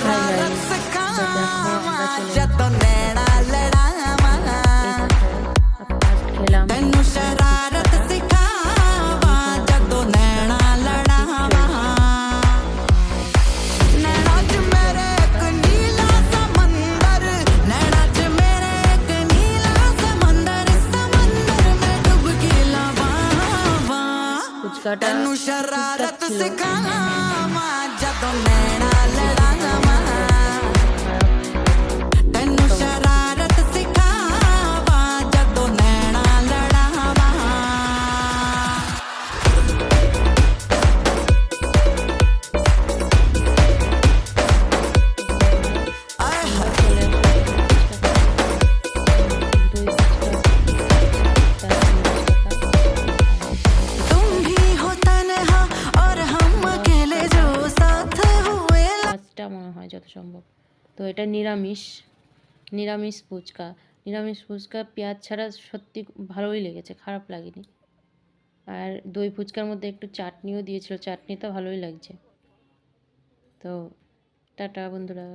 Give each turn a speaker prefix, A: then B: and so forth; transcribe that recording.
A: Hi guys, তো দেখো আমরা চলে এসেছি ফার্স্ট খেলাম ফুচকাটা ঠিকঠাক ছিল। মনে হয় যত সম্ভব। তো এটা নিরামিষ ফুচকা। নিরামিষ ফুচকা পেঁয়াজ ছাড়া সত্যি ভালোই লেগেছে, খারাপ লাগেনি। আর দই ফুচকার মধ্যে একটু চাটনিও দিয়েছিল, চাটনিটা ভালোই লাগছে। তো টাটা বন্ধুরা।